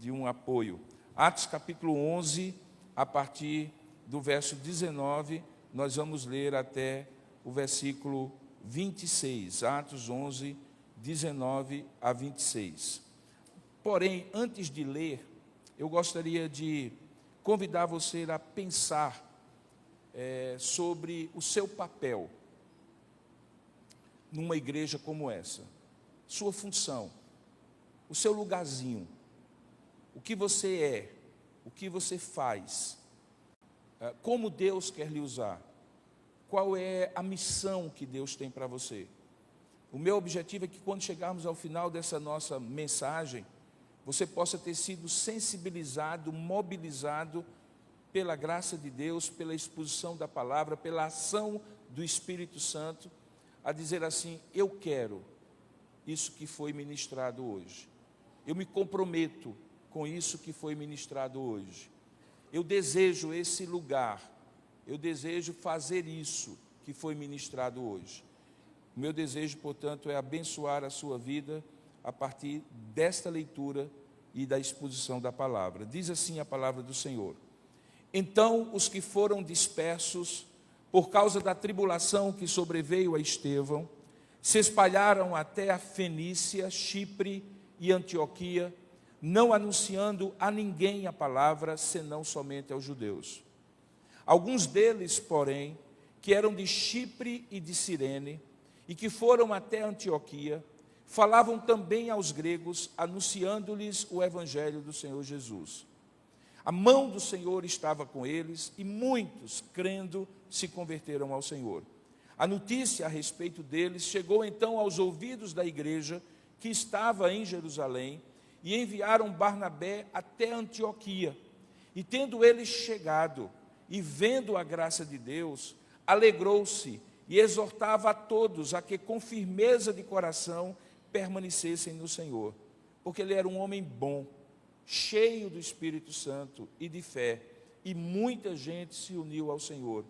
de um apoio. Atos capítulo 11, a partir do verso 19, nós vamos ler até o versículo 26. Atos 11, 19 a 26. Porém, antes de ler, eu gostaria de convidar você a pensar sobre o seu papel numa igreja como essa, sua função, o seu lugarzinho, o que você é, o que você faz, como Deus quer lhe usar, qual é a missão que Deus tem para você. O meu objetivo é que quando chegarmos ao final dessa nossa mensagem, você possa ter sido sensibilizado, mobilizado pela graça de Deus, pela exposição da palavra, pela ação do Espírito Santo, a dizer assim: eu quero isso que foi ministrado hoje. Eu me comprometo com isso que foi ministrado hoje. Eu desejo esse lugar, eu desejo fazer isso que foi ministrado hoje. O meu desejo, portanto, é abençoar a sua vida a partir desta leitura e da exposição da palavra. Diz assim a palavra do Senhor: então os que foram dispersos por causa da tribulação que sobreveio a Estevão, se espalharam até a Fenícia, Chipre e Antioquia, não anunciando a ninguém a palavra, senão somente aos judeus. Alguns deles, porém, que eram de Chipre e de Cirene, e que foram até Antioquia, falavam também aos gregos, anunciando-lhes o evangelho do Senhor Jesus. A mão do Senhor estava com eles, e muitos, crendo, se converteram ao Senhor. A notícia a respeito deles chegou então aos ouvidos da igreja que estava em Jerusalém, e enviaram Barnabé até Antioquia. E tendo ele chegado, e vendo a graça de Deus, alegrou-se, e exortava a todos a que com firmeza de coração permanecessem no Senhor, porque ele era um homem bom, cheio do Espírito Santo e de fé, e muita gente se uniu ao Senhor.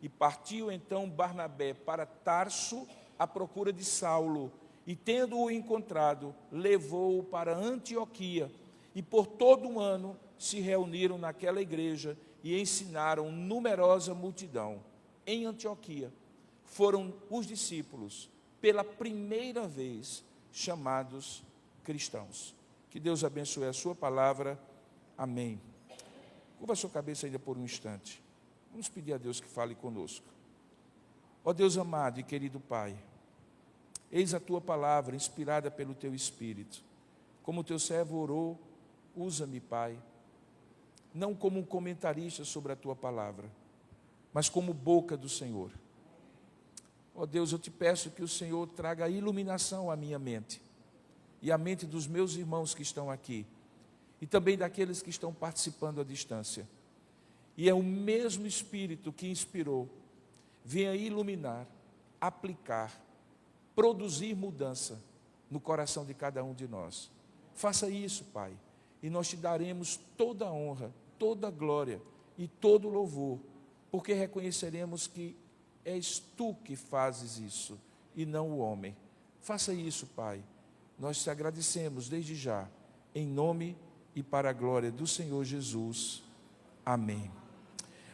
E partiu então Barnabé para Tarso à procura de Saulo, e tendo-o encontrado, levou-o para Antioquia, e por todo um ano se reuniram naquela igreja e ensinaram numerosa multidão. Em Antioquia foram os discípulos, pela primeira vez, chamados cristãos. Que Deus abençoe a sua palavra. Amém. Curva a sua cabeça ainda por um instante. Vamos pedir a Deus que fale conosco. Ó Deus amado e querido Pai, eis a tua palavra inspirada pelo teu Espírito. Como o teu servo orou, usa-me, Pai, não como um comentarista sobre a tua palavra, mas como boca do Senhor. Ó Deus, eu te peço que o Senhor traga iluminação à minha mente e à mente dos meus irmãos que estão aqui, e também daqueles que estão participando à distância. E é o mesmo Espírito que inspirou, venha iluminar, aplicar, produzir mudança no coração de cada um de nós. Faça isso, Pai, e nós te daremos toda a honra, toda a glória e todo o louvor, porque reconheceremos que és tu que fazes isso, e não o homem. Faça isso, Pai. Nós te agradecemos desde já, em nome e para a glória do Senhor Jesus. Amém.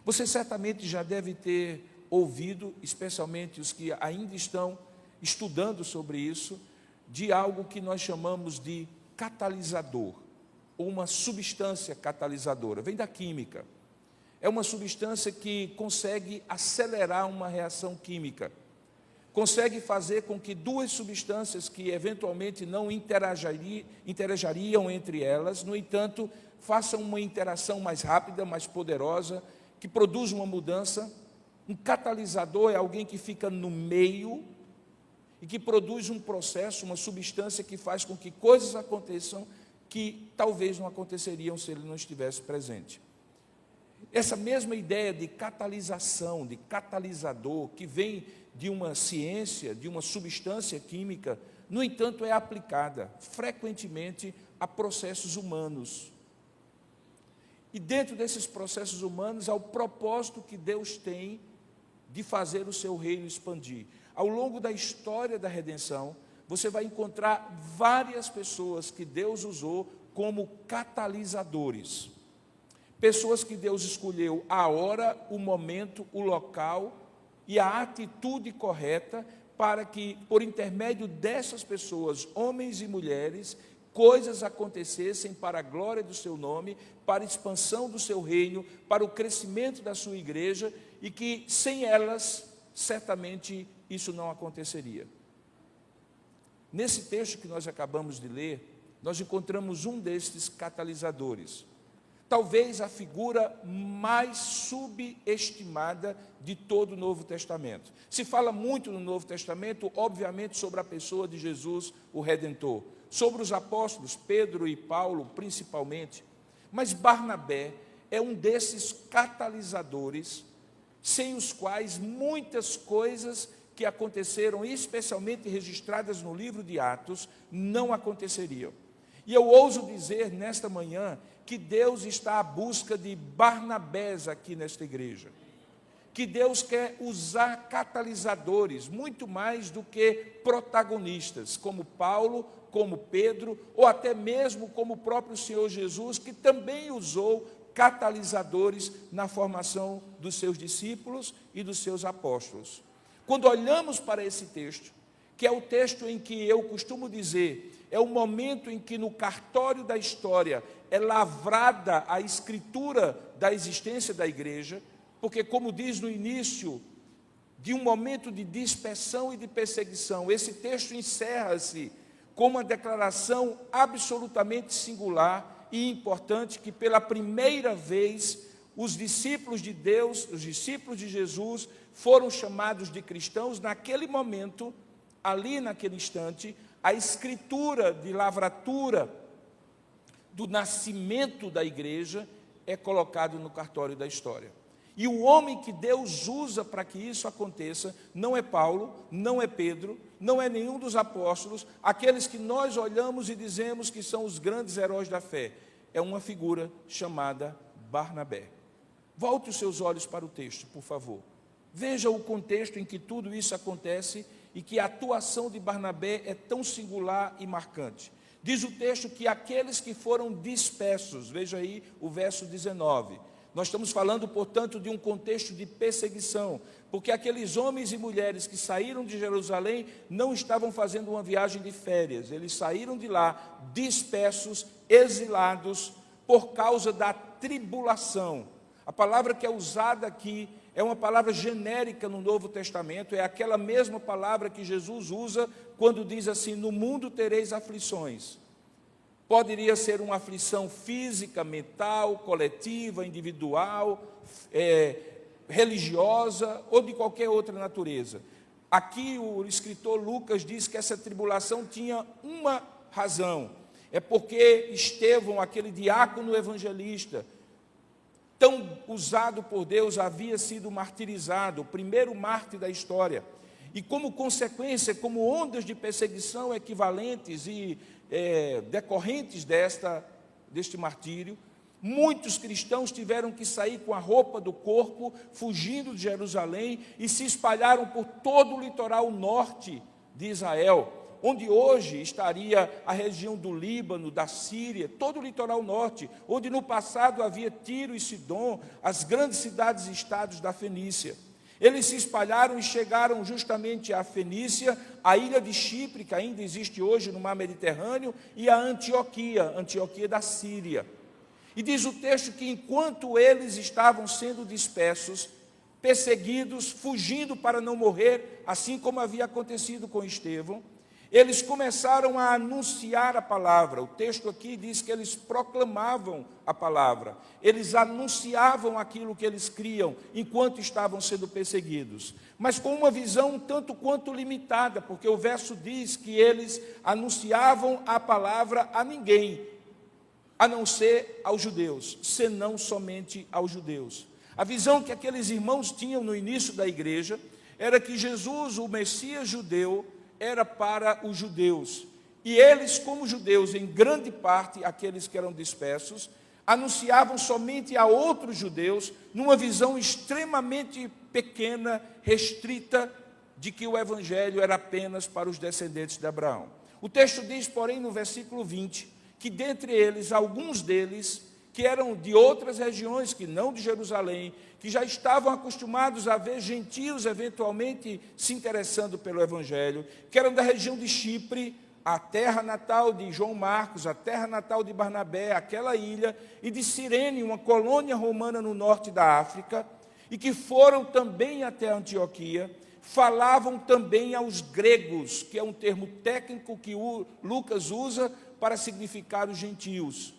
Você certamente já deve ter ouvido, especialmente os que ainda estão estudando sobre isso, de algo que nós chamamos de catalisador, ou uma substância catalisadora. Vem da química. É uma substância que consegue acelerar uma reação química, consegue fazer com que duas substâncias que eventualmente não interagiriam entre elas, no entanto, façam uma interação mais rápida, mais poderosa, que produz uma mudança. Um catalisador é alguém que fica no meio e que produz um processo, uma substância que faz com que coisas aconteçam que talvez não aconteceriam se ele não estivesse presente. Essa mesma ideia de catalisação, de catalisador, que vem de uma ciência, de uma substância química, no entanto, é aplicada frequentemente a processos humanos. E dentro desses processos humanos, há o propósito que Deus tem de fazer o seu reino expandir. Ao longo da história da redenção, você vai encontrar várias pessoas que Deus usou como catalisadores. Pessoas que Deus escolheu a hora, o momento, o local e a atitude correta para que, por intermédio dessas pessoas, homens e mulheres, coisas acontecessem para a glória do seu nome, para a expansão do seu reino, para o crescimento da sua igreja, e que sem elas, certamente, isso não aconteceria. Nesse texto que nós acabamos de ler, nós encontramos um destes catalisadores. Talvez a figura mais subestimada de todo o Novo Testamento. Se fala muito no Novo Testamento, obviamente, sobre a pessoa de Jesus, o Redentor. Sobre os apóstolos, Pedro e Paulo, principalmente. Mas Barnabé é um desses catalisadores, sem os quais muitas coisas que aconteceram, especialmente registradas no livro de Atos, não aconteceriam. E eu ouso dizer nesta manhã que Deus está à busca de Barnabés aqui nesta igreja. Que Deus quer usar catalisadores, muito mais do que protagonistas, como Paulo, como Pedro, ou até mesmo como o próprio Senhor Jesus, que também usou catalisadores na formação dos seus discípulos e dos seus apóstolos. Quando olhamos para esse texto, que é o texto em que eu costumo dizer, é o momento em que no cartório da história é lavrada a escritura da existência da igreja, porque, como diz no início de um momento de dispersão e de perseguição, esse texto encerra-se com uma declaração absolutamente singular e importante, que pela primeira vez os discípulos de Deus, os discípulos de Jesus, foram chamados de cristãos. Naquele momento, ali naquele instante, a escritura de lavratura do nascimento da igreja é colocado no cartório da história. E o homem que Deus usa para que isso aconteça não é Paulo, não é Pedro, não é nenhum dos apóstolos, aqueles que nós olhamos e dizemos que são os grandes heróis da fé. É uma figura chamada Barnabé. Volte os seus olhos para o texto, por favor. Veja o contexto em que tudo isso acontece e que a atuação de Barnabé é tão singular e marcante. Diz o texto que aqueles que foram dispersos, veja aí o verso 19. Nós estamos falando, portanto, de um contexto de perseguição, porque aqueles homens e mulheres que saíram de Jerusalém não estavam fazendo uma viagem de férias, eles saíram de lá dispersos, exilados, por causa da tribulação. A palavra que é usada aqui é uma palavra genérica no Novo Testamento, é aquela mesma palavra que Jesus usa quando diz assim: no mundo tereis aflições. Poderia ser uma aflição física, mental, coletiva, individual, religiosa ou de qualquer outra natureza. Aqui o escritor Lucas diz que essa tribulação tinha uma razão. É porque Estevão, aquele diácono evangelista, tão usado por Deus, havia sido martirizado, o primeiro mártir da história. E como consequência, como ondas de perseguição equivalentes e decorrentes deste martírio, muitos cristãos tiveram que sair com a roupa do corpo, fugindo de Jerusalém, e se espalharam por todo o litoral norte de Israel, onde hoje estaria a região do Líbano, da Síria, todo o litoral norte, onde no passado havia Tiro e Sidom, as grandes cidades e estados da Fenícia. Eles se espalharam e chegaram justamente à Fenícia, à ilha de Chipre, que ainda existe hoje no mar Mediterrâneo, e a Antioquia da Síria. E diz o texto que enquanto eles estavam sendo dispersos, perseguidos, fugindo para não morrer, assim como havia acontecido com Estevão, eles começaram a anunciar a palavra. O texto aqui diz que eles proclamavam a palavra. Eles anunciavam aquilo que eles criam enquanto estavam sendo perseguidos. Mas com uma visão tanto quanto limitada, porque o verso diz que eles anunciavam a palavra a ninguém, a não ser aos judeus, senão somente aos judeus. A visão que aqueles irmãos tinham no início da igreja era que Jesus, o Messias judeu, era para os judeus, e eles, como judeus, em grande parte, aqueles que eram dispersos, anunciavam somente a outros judeus, numa visão extremamente pequena, restrita, de que o evangelho era apenas para os descendentes de Abraão. O texto diz, porém, no versículo 20, que dentre eles, alguns deles, que eram de outras regiões, que não de Jerusalém, que já estavam acostumados a ver gentios eventualmente se interessando pelo Evangelho, que eram da região de Chipre, a terra natal de João Marcos, a terra natal de Barnabé, aquela ilha, e de Cirene, uma colônia romana no norte da África, e que foram também até Antioquia, falavam também aos gregos, que é um termo técnico que Lucas usa para significar os gentios.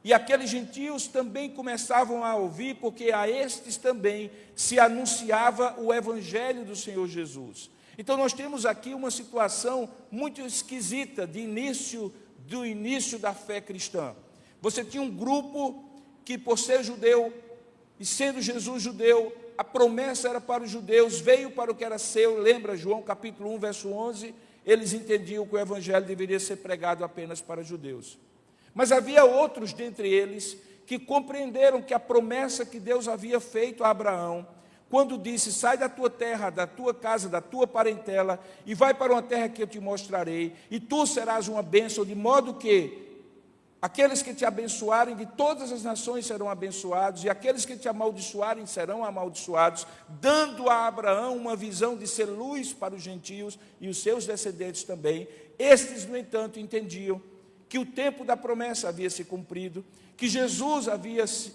E aqueles gentios também começavam a ouvir, porque a estes também se anunciava o evangelho do Senhor Jesus. Então nós temos aqui uma situação muito esquisita do início da fé cristã. Você tinha um grupo que, por ser judeu, e sendo Jesus judeu, a promessa era para os judeus, veio para o que era seu. Lembra João capítulo 1, verso 11? Eles entendiam que o evangelho deveria ser pregado apenas para judeus. Mas havia outros dentre eles que compreenderam que a promessa que Deus havia feito a Abraão, quando disse: sai da tua terra, da tua casa, da tua parentela, e vai para uma terra que eu te mostrarei, e tu serás uma bênção, de modo que aqueles que te abençoarem de todas as nações serão abençoados, e aqueles que te amaldiçoarem serão amaldiçoados, dando a Abraão uma visão de ser luz para os gentios e os seus descendentes também. Estes, no entanto, entendiam que o tempo da promessa havia se cumprido, que Jesus havia se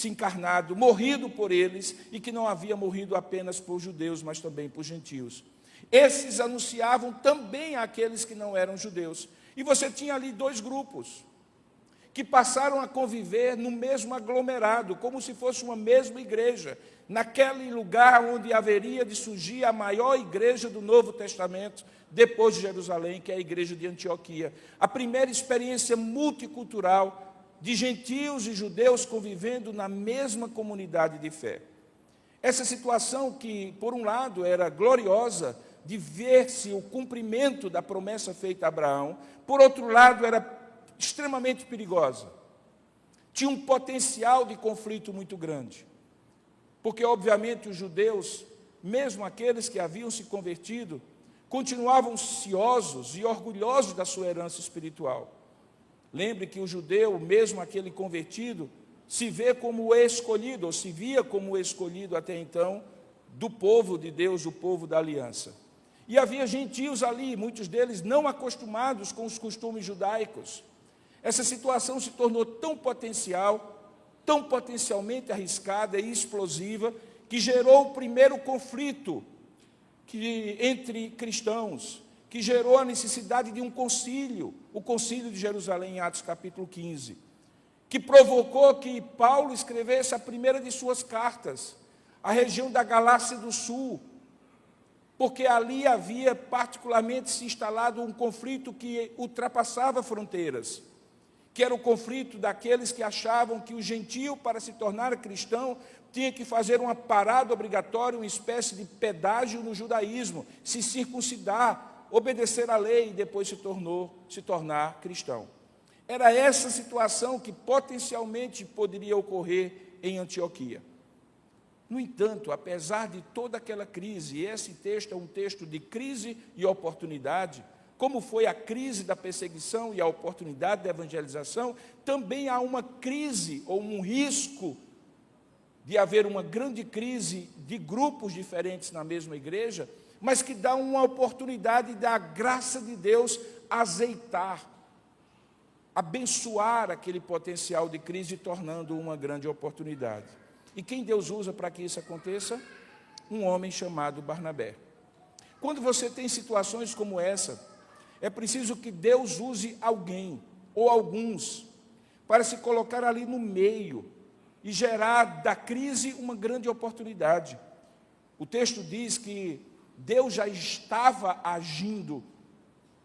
encarnado, morrido por eles, e que não havia morrido apenas por judeus, mas também por gentios. Esses anunciavam também àqueles que não eram judeus. E você tinha ali dois grupos que passaram a conviver no mesmo aglomerado, como se fosse uma mesma igreja, naquele lugar onde haveria de surgir a maior igreja do Novo Testamento, depois de Jerusalém, que é a igreja de Antioquia. A primeira experiência multicultural de gentios e judeus convivendo na mesma comunidade de fé. Essa situação que, por um lado, era gloriosa, de ver-se o cumprimento da promessa feita a Abraão, por outro lado, era extremamente perigosa. Tinha um potencial de conflito muito grande, porque, obviamente, os judeus, mesmo aqueles que haviam se convertido, continuavam ciosos e orgulhosos da sua herança espiritual. Lembre que o judeu, mesmo aquele convertido, se vê como o escolhido, ou se via como o escolhido até então, do povo de Deus, o povo da aliança. E havia gentios ali, muitos deles não acostumados com os costumes judaicos. Essa situação se tornou tão potencialmente arriscada e explosiva, que gerou o primeiro conflito entre cristãos, que gerou a necessidade de um concílio, o concílio de Jerusalém, em Atos capítulo 15, que provocou que Paulo escrevesse a primeira de suas cartas, à região da Galácia do Sul, porque ali havia particularmente se instalado um conflito que ultrapassava fronteiras, que era o conflito daqueles que achavam que o gentio, para se tornar cristão, tinha que fazer uma parada obrigatória, uma espécie de pedágio no judaísmo, se circuncidar, obedecer à lei e depois se tornar cristão. Era essa situação que potencialmente poderia ocorrer em Antioquia. No entanto, apesar de toda aquela crise, e esse texto é um texto de crise e oportunidade, como foi a crise da perseguição e a oportunidade da evangelização, também há uma crise ou um risco de haver uma grande crise de grupos diferentes na mesma igreja, mas que dá uma oportunidade da graça de Deus azeitar, abençoar aquele potencial de crise, tornando uma grande oportunidade. E quem Deus usa para que isso aconteça? Um homem chamado Barnabé. Quando você tem situações como essa, é preciso que Deus use alguém, ou alguns, para se colocar ali no meio e gerar da crise uma grande oportunidade. O texto diz que Deus já estava agindo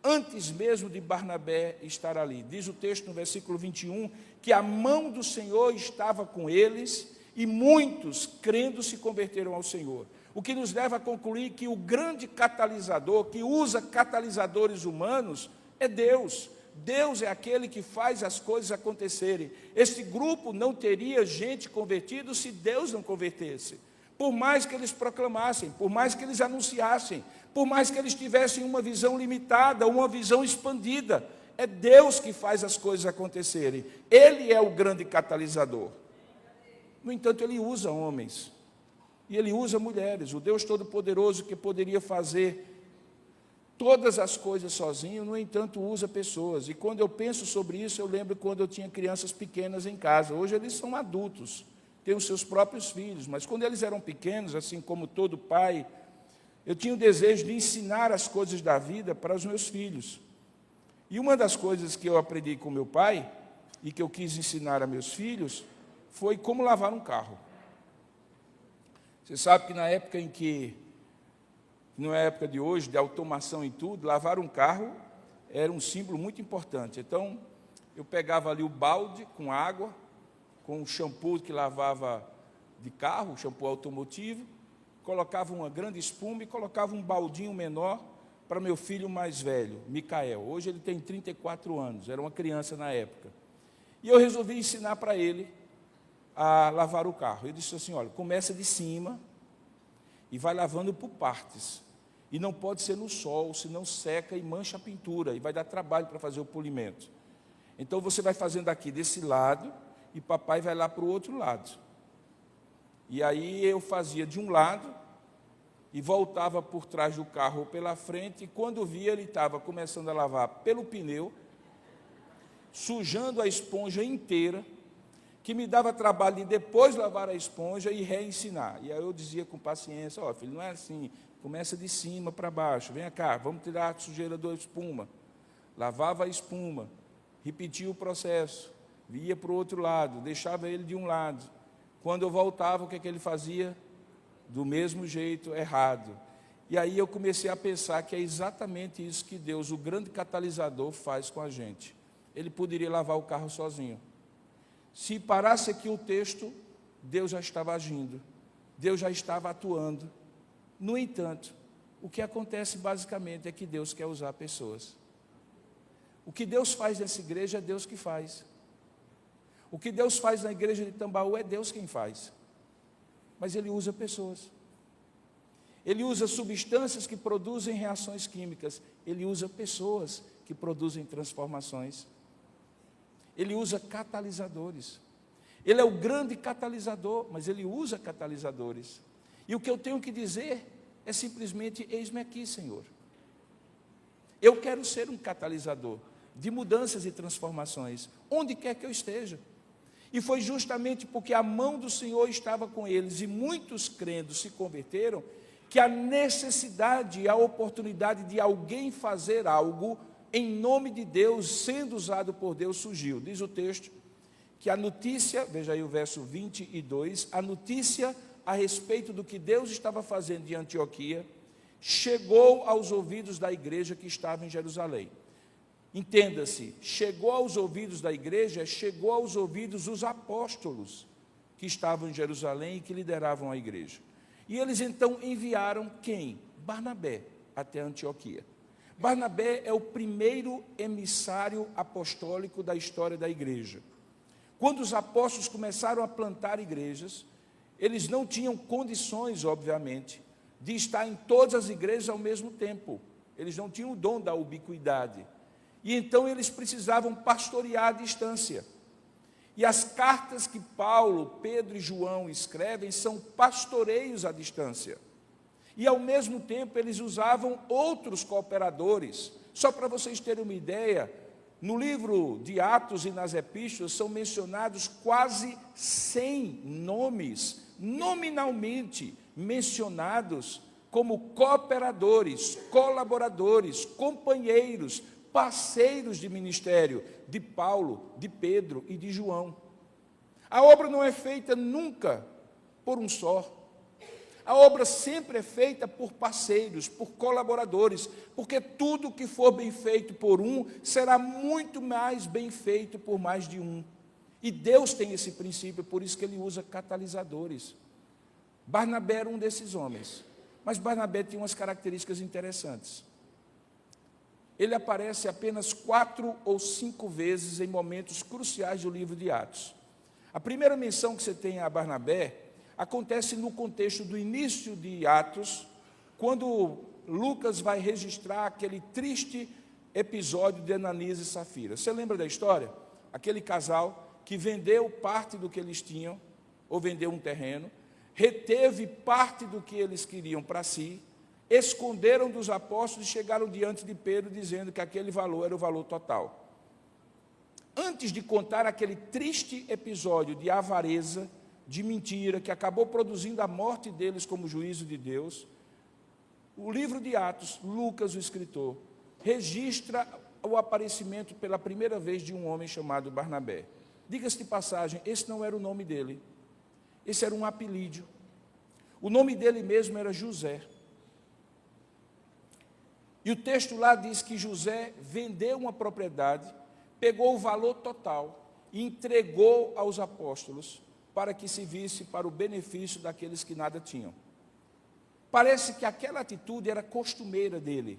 antes mesmo de Barnabé estar ali. Diz o texto no versículo 21, que a mão do Senhor estava com eles e muitos, crendo, se converteram ao Senhor. O que nos leva a concluir que o grande catalisador, que usa catalisadores humanos, é Deus. Deus é aquele que faz as coisas acontecerem. Este grupo não teria gente convertida se Deus não convertesse. Por mais que eles proclamassem, por mais que eles anunciassem, por mais que eles tivessem uma visão limitada, uma visão expandida, É Deus que faz as coisas acontecerem. Ele é o grande catalisador. No entanto, Ele usa homens. E Ele usa mulheres. O Deus Todo-Poderoso, que poderia fazer todas as coisas sozinho, no entanto, usa pessoas. E quando eu penso sobre isso, eu lembro quando eu tinha crianças pequenas em casa. Hoje eles são adultos, têm os seus próprios filhos. Mas quando eles eram pequenos, assim como todo pai, eu tinha o desejo de ensinar as coisas da vida para os meus filhos. E uma das coisas que eu aprendi com meu pai, e que eu quis ensinar a meus filhos, foi como lavar um carro. Você sabe que na época em que, não é a época de hoje, de automação e tudo, lavar um carro era um símbolo muito importante. Então, eu pegava ali o balde com água, com o shampoo que lavava de carro, shampoo automotivo, colocava uma grande espuma e colocava um baldinho menor para meu filho mais velho, Micael. Hoje ele tem 34 anos, era uma criança na época. E eu resolvi ensinar para ele a lavar o carro. Ele disse assim, olha, começa de cima e vai lavando por partes. E não pode ser no sol, senão seca e mancha a pintura, e vai dar trabalho para fazer o polimento. Então você vai fazendo aqui desse lado, e papai vai lá para o outro lado. E aí eu fazia de um lado, e voltava por trás do carro ou pela frente, e quando via, ele estava começando a lavar pelo pneu, sujando a esponja inteira, que me dava trabalho de depois lavar a esponja e reensinar. E aí eu dizia com paciência, ó, filho, não é assim, começa de cima para baixo, vem cá, vamos tirar a sujeira da espuma. Lavava a espuma, repetia o processo, ia para o outro lado, deixava ele de um lado. Quando eu voltava, o que ele fazia? Do mesmo jeito, errado. E aí eu comecei a pensar que é exatamente isso que Deus, o grande catalisador, faz com a gente. Ele poderia lavar o carro sozinho. Se parasse aqui o texto, Deus já estava agindo, Deus já estava atuando. No entanto, o que acontece basicamente é que Deus quer usar pessoas. O que Deus faz nessa igreja é Deus que faz. O que Deus faz na igreja de Tambaú é Deus quem faz. Mas Ele usa pessoas. Ele usa substâncias que produzem reações químicas. Ele usa pessoas que produzem transformações. Ele usa catalisadores. Ele é o grande catalisador, mas Ele usa catalisadores. E o que eu tenho que dizer é simplesmente, eis-me aqui, Senhor. Eu quero ser um catalisador de mudanças e transformações, onde quer que eu esteja. E foi justamente porque a mão do Senhor estava com eles, e muitos crendo se converteram, que a necessidade e a oportunidade de alguém fazer algo em nome de Deus, sendo usado por Deus, surgiu. Diz o texto que a notícia, veja aí o verso 22, a notícia a respeito do que Deus estava fazendo em Antioquia, chegou aos ouvidos da igreja que estava em Jerusalém. Entenda-se, chegou aos ouvidos da igreja, chegou aos ouvidos dos apóstolos que estavam em Jerusalém e que lideravam a igreja. E eles então enviaram quem? Barnabé até Antioquia. Barnabé é o primeiro emissário apostólico da história da igreja. Quando os apóstolos começaram a plantar igrejas, eles não tinham condições, obviamente, de estar em todas as igrejas ao mesmo tempo. Eles não tinham o dom da ubiquidade. E então eles precisavam pastorear à distância. E as cartas que Paulo, Pedro e João escrevem são pastoreios à distância. E ao mesmo tempo eles usavam outros cooperadores. Só para vocês terem uma ideia, no livro de Atos e nas epístolas são mencionados quase 100 nomes, nominalmente mencionados como cooperadores, colaboradores, companheiros, parceiros de ministério de Paulo, de Pedro e de João. A obra não é feita nunca por um só. A obra sempre é feita por parceiros, por colaboradores, porque tudo que for bem feito por um, será muito mais bem feito por mais de um. E Deus tem esse princípio, por isso que Ele usa catalisadores. Barnabé era um desses homens, mas Barnabé tinha umas características interessantes. Ele aparece apenas 4 ou 5 vezes em momentos cruciais do livro de Atos. A primeira menção que você tem a Barnabé acontece no contexto do início de Atos, quando Lucas vai registrar aquele triste episódio de Ananias e Safira. Você lembra da história? Aquele casal que vendeu parte do que eles tinham, ou vendeu um terreno, reteve parte do que eles queriam para si, esconderam dos apóstolos e chegaram diante de Pedro dizendo que aquele valor era o valor total. Antes de contar aquele triste episódio de avareza, de mentira, que acabou produzindo a morte deles como juízo de Deus, o livro de Atos, Lucas, o escritor, registra o aparecimento pela primeira vez de um homem chamado Barnabé. Diga-se de passagem, esse não era o nome dele, esse era um apelídio. O nome dele mesmo era José. E o texto lá diz que José vendeu uma propriedade, pegou o valor total e entregou aos apóstolos para que se visse para o benefício daqueles que nada tinham. Parece que aquela atitude era costumeira dele.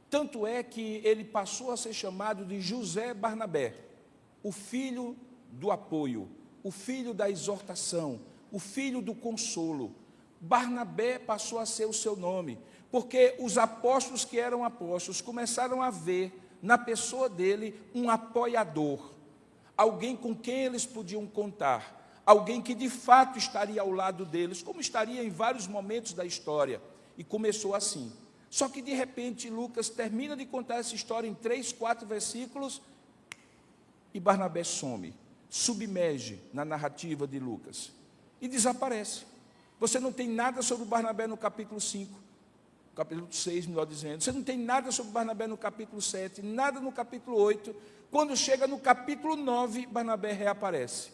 Tanto é que ele passou a ser chamado de José Barnabé, o filho do apoio, o filho da exortação, o filho do consolo. Barnabé passou a ser o seu nome, porque os apóstolos que eram apóstolos começaram a ver na pessoa dele um apoiador, alguém com quem eles podiam contar, alguém que de fato estaria ao lado deles, como estaria em vários momentos da história, e começou assim. Só que de repente Lucas termina de contar essa história em 3, 4 versículos, e Barnabé some, submerge na narrativa de Lucas, e desaparece. Você não tem nada sobre Barnabé no capítulo 5, capítulo 6, melhor dizendo. Você não tem nada sobre Barnabé no capítulo 7, nada no capítulo 8. Quando chega no capítulo 9, Barnabé reaparece.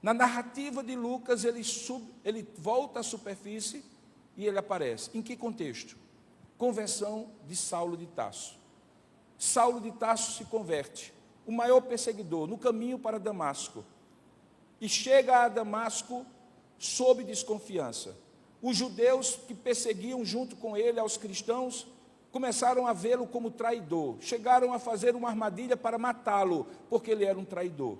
Na narrativa de Lucas, ele volta à superfície e ele aparece. Em que contexto? Conversão de Saulo de Tarso. Saulo de Tarso se converte, o maior perseguidor, no caminho para Damasco. E chega a Damasco sob desconfiança. Os judeus que perseguiam junto com ele aos cristãos começaram a vê-lo como traidor. Chegaram a fazer uma armadilha para matá-lo, porque ele era um traidor.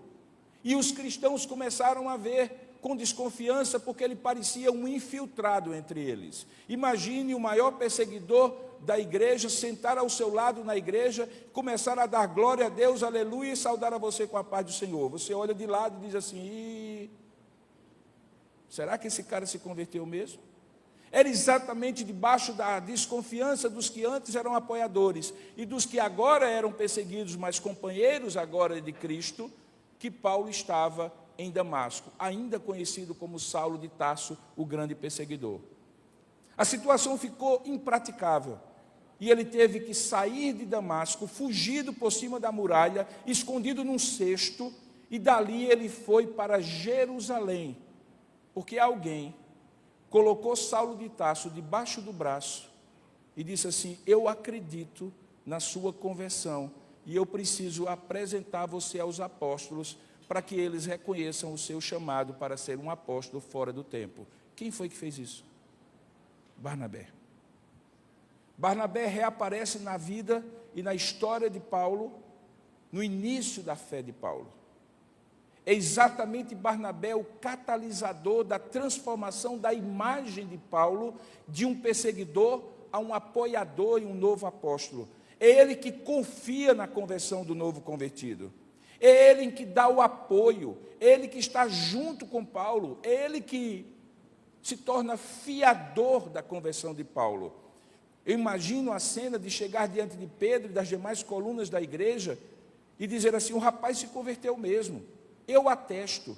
E os cristãos começaram a ver com desconfiança, porque ele parecia um infiltrado entre eles. Imagine o maior perseguidor da igreja sentar ao seu lado na igreja, começar a dar glória a Deus, aleluia, e saudar a você com a paz do Senhor. Você olha de lado e diz assim: será que esse cara se converteu mesmo? Era exatamente debaixo da desconfiança dos que antes eram apoiadores e dos que agora eram perseguidos, mas companheiros agora de Cristo, que Paulo estava em Damasco, ainda conhecido como Saulo de Tarso, o grande perseguidor. A situação ficou impraticável e ele teve que sair de Damasco, fugido por cima da muralha, escondido num cesto, e dali ele foi para Jerusalém, porque alguém colocou Saulo de Tarso debaixo do braço e disse assim: eu acredito na sua conversão e eu preciso apresentar você aos apóstolos para que eles reconheçam o seu chamado para ser um apóstolo fora do tempo. Quem foi que fez isso? Barnabé. Barnabé reaparece na vida e na história de Paulo, no início da fé de Paulo. É exatamente Barnabé o catalisador da transformação da imagem de Paulo, de um perseguidor a um apoiador e um novo apóstolo. É ele que confia na conversão do novo convertido. É ele que dá o apoio, é ele que está junto com Paulo, é ele que se torna fiador da conversão de Paulo. Eu imagino a cena de chegar diante de Pedro e das demais colunas da igreja e dizer assim: o rapaz se converteu mesmo. Eu atesto,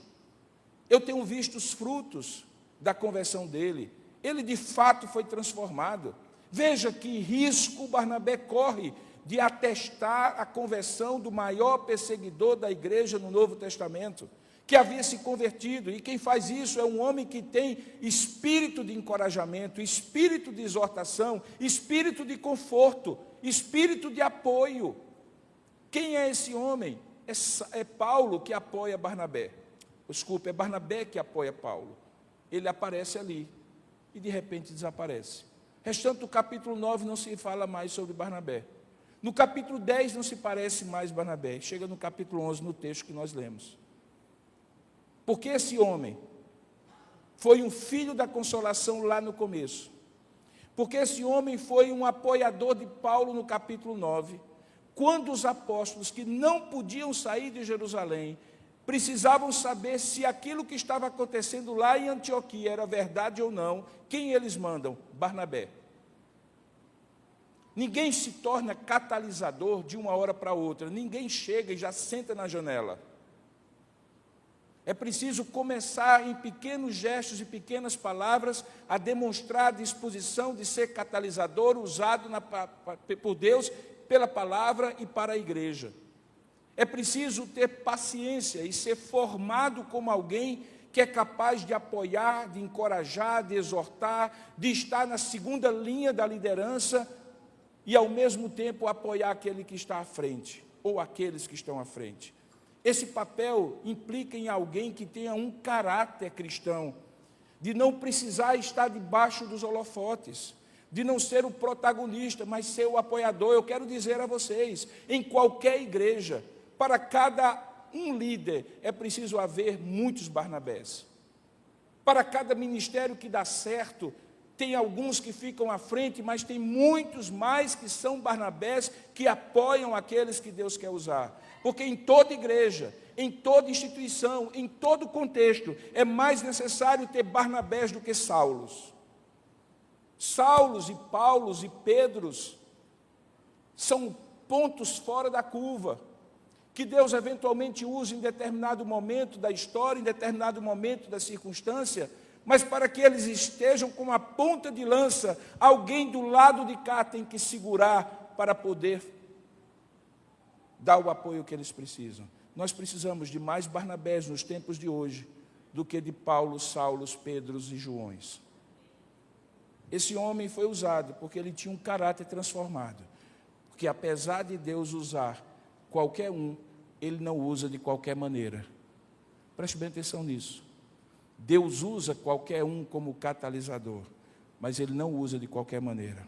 eu tenho visto os frutos da conversão dele, ele de fato foi transformado. Veja que risco Barnabé corre de atestar a conversão do maior perseguidor da igreja no Novo Testamento, que havia se convertido, e quem faz isso é um homem que tem espírito de encorajamento, espírito de exortação, espírito de conforto, espírito de apoio. Quem é esse homem? É Paulo que apoia Barnabé. Desculpe, é Barnabé que apoia Paulo. Ele aparece ali e de repente desaparece. Restante do capítulo 9 não se fala mais sobre Barnabé. No capítulo 10 não se parece mais Barnabé. Chega no capítulo 11, no texto que nós lemos. Porque esse homem foi um filho da consolação lá no começo. Porque esse homem foi um apoiador de Paulo no capítulo 9. quando os apóstolos, que não podiam sair de Jerusalém, precisavam saber se aquilo que estava acontecendo lá em Antioquia era verdade ou não, quem eles mandam? Barnabé. Ninguém se torna catalisador de uma hora para outra, ninguém chega e já senta na janela. É preciso começar em pequenos gestos e pequenas palavras a demonstrar a disposição de ser catalisador usado por Deus, pela palavra e para a igreja. É preciso ter paciência e ser formado como alguém que é capaz de apoiar, de encorajar, de exortar, de estar na segunda linha da liderança e, ao mesmo tempo, apoiar aquele que está à frente, ou aqueles que estão à frente. Esse papel implica em alguém que tenha um caráter cristão, de não precisar estar debaixo dos holofotes, de não ser o protagonista, mas ser o apoiador. Eu quero dizer a vocês, em qualquer igreja, para cada um líder, é preciso haver muitos Barnabés. Para cada ministério que dá certo, tem alguns que ficam à frente, mas tem muitos mais que são Barnabés, que apoiam aqueles que Deus quer usar. Porque em toda igreja, em toda instituição, em todo contexto, é mais necessário ter Barnabés do que Saulos. Saulos e Paulos e Pedros são pontos fora da curva, que Deus eventualmente usa em determinado momento da história, em determinado momento da circunstância, mas para que eles estejam com a ponta de lança, alguém do lado de cá tem que segurar para poder dar o apoio que eles precisam. Nós precisamos de mais Barnabés nos tempos de hoje do que de Paulos, Saulos, Pedros e Joões. Esse homem foi usado porque ele tinha um caráter transformado, porque apesar de Deus usar qualquer um, ele não usa de qualquer maneira. Preste bem atenção nisso. Deus usa qualquer um como catalisador, mas ele não usa de qualquer maneira.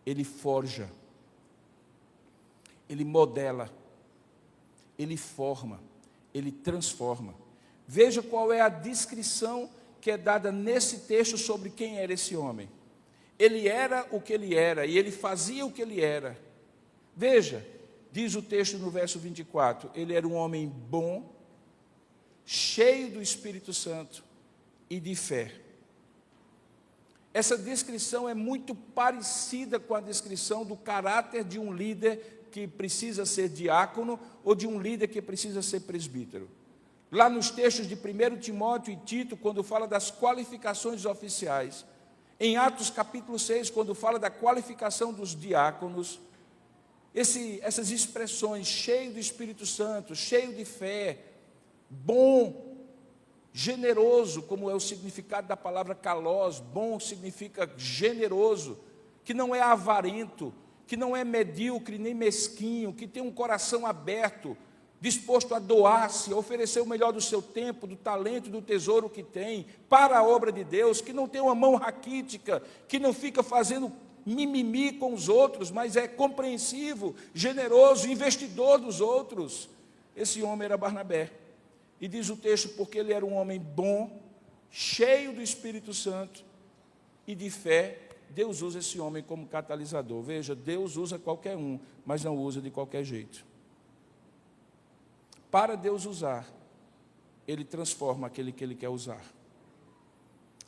Ele forja, ele modela, ele forma, ele transforma. Veja qual é a descrição que é dada nesse texto sobre quem era esse homem. Ele era o que ele era, e ele fazia o que ele era. Veja, diz o texto no verso 24, ele era um homem bom, cheio do Espírito Santo e de fé. Essa descrição é muito parecida com a descrição do caráter de um líder que precisa ser diácono ou de um líder que precisa ser presbítero. Lá nos textos de 1 Timóteo e Tito, quando fala das qualificações dos oficiais, em Atos capítulo 6, quando fala da qualificação dos diáconos, essas expressões, cheio do Espírito Santo, cheio de fé, bom, generoso, como é o significado da palavra kalos, bom significa generoso, que não é avarento, que não é medíocre nem mesquinho, que tem um coração aberto, disposto a doar-se, a oferecer o melhor do seu tempo, do talento, do tesouro que tem, para a obra de Deus, que não tem uma mão raquítica, que não fica fazendo mimimi com os outros, mas é compreensivo, generoso, investidor dos outros. Esse homem era Barnabé. E diz o texto, porque ele era um homem bom, cheio do Espírito Santo e de fé, Deus usa esse homem como catalisador. Veja, Deus usa qualquer um, mas não usa de qualquer jeito. Para Deus usar, Ele transforma aquele que Ele quer usar.